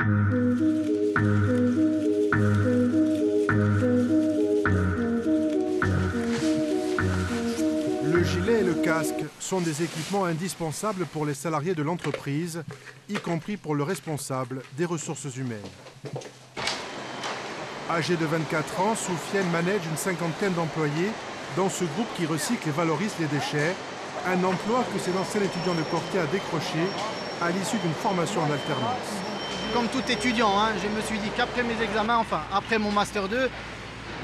Le gilet et le casque sont des équipements indispensables pour les salariés de l'entreprise, y compris pour le responsable des ressources humaines. Âgé de 24 ans, Soufiane manage une cinquantaine d'employés dans ce groupe qui recycle et valorise les déchets, un emploi que cet ancien étudiant de Corté a décroché à l'issue d'une formation en alternance. Comme tout étudiant, je me suis dit qu'après mes examens, enfin après mon Master 2,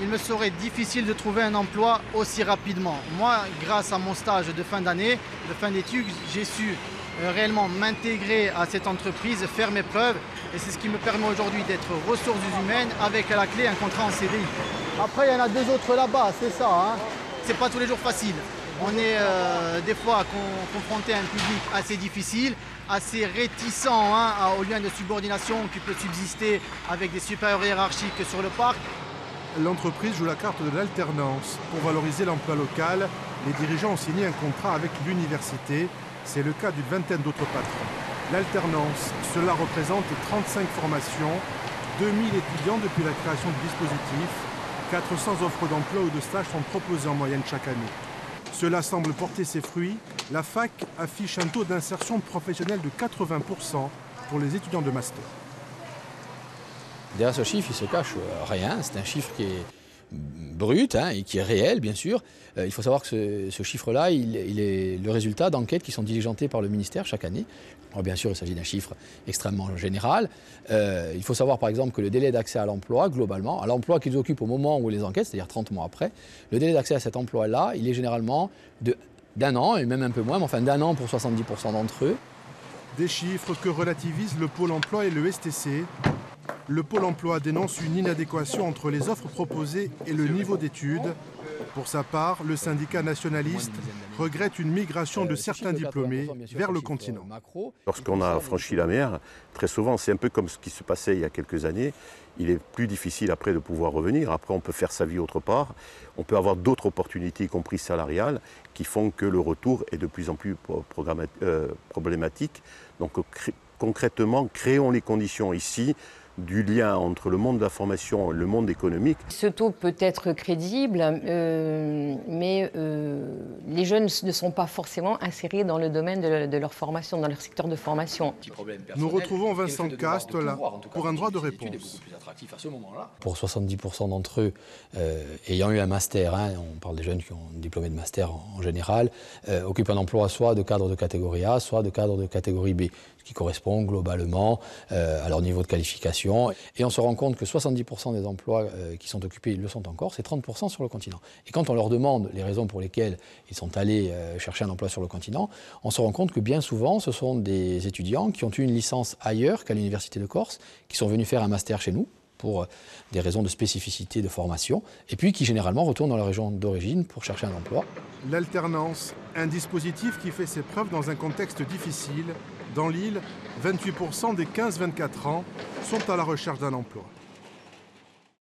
il me serait difficile de trouver un emploi aussi rapidement. Moi, grâce à mon stage de fin d'année, de fin d'études, j'ai su réellement m'intégrer à cette entreprise, faire mes preuves. Et c'est ce qui me permet aujourd'hui d'être ressources humaines avec à la clé un contrat en CDI. Après, il y en a deux autres là-bas, c'est ça. C'est pas tous les jours facile. On est des fois confronté à un public assez difficile, assez réticent aux liens de subordination qui peut subsister avec des supérieurs hiérarchiques sur le parc. L'entreprise joue la carte de l'alternance. Pour valoriser l'emploi local, les dirigeants ont signé un contrat avec l'université. C'est le cas d'une vingtaine d'autres patrons. L'alternance, cela représente 35 formations, 2000 étudiants depuis la création du dispositif, 400 offres d'emploi ou de stage sont proposées en moyenne chaque année. Cela semble porter ses fruits. La fac affiche un taux d'insertion professionnelle de 80% pour les étudiants de master. Derrière ce chiffre, il se cache rien. C'est un chiffre qui est brut et qui est réel, bien sûr. Il faut savoir que ce chiffre-là, il est le résultat d'enquêtes qui sont diligentées par le ministère chaque année. Alors, bien sûr, il s'agit d'un chiffre extrêmement général. Il faut savoir, par exemple, que le délai d'accès à l'emploi, globalement, à l'emploi qu'ils occupent au moment où ils les enquêtent, c'est-à-dire 30 mois après, le délai d'accès à cet emploi-là, il est généralement d'un an, et même un peu moins, mais enfin d'un an pour 70% d'entre eux. Des chiffres que relativisent le Pôle emploi et le STC. Le Pôle emploi dénonce une inadéquation entre les offres proposées et le niveau d'études. Pour sa part, le syndicat nationaliste regrette une migration de certains diplômés vers le continent. Lorsqu'on a franchi la mer, très souvent, c'est un peu comme ce qui se passait il y a quelques années. Il est plus difficile après de pouvoir revenir. Après, on peut faire sa vie autre part. On peut avoir d'autres opportunités, y compris salariales, qui font que le retour est de plus en plus problématique. Donc concrètement, créons les conditions ici du lien entre le monde de la formation et le monde économique. Ce taux peut être crédible, mais les jeunes ne sont pas forcément insérés dans le domaine de leur formation, dans leur secteur de formation. Nous retrouvons Vincent Cast là pour un droit de réponse. Pour 70% d'entre eux ayant eu un master, on parle des jeunes qui ont un diplômé de master en général, occupent un emploi soit de cadre de catégorie A, soit de cadre de catégorie B, ce qui correspond globalement à leur niveau de qualification. Et on se rend compte que 70% des emplois qui sont occupés, ils le sont encore, c'est 30% sur le continent. Et quand on leur demande les raisons pour lesquelles ils sont allés chercher un emploi sur le continent, on se rend compte que bien souvent, ce sont des étudiants qui ont eu une licence ailleurs qu'à l'Université de Corse, qui sont venus faire un master chez nous, pour des raisons de spécificité de formation, et puis qui généralement retournent dans leur région d'origine pour chercher un emploi. L'alternance, un dispositif qui fait ses preuves dans un contexte difficile. Dans l'île, 28% des 15-24 ans sont à la recherche d'un emploi.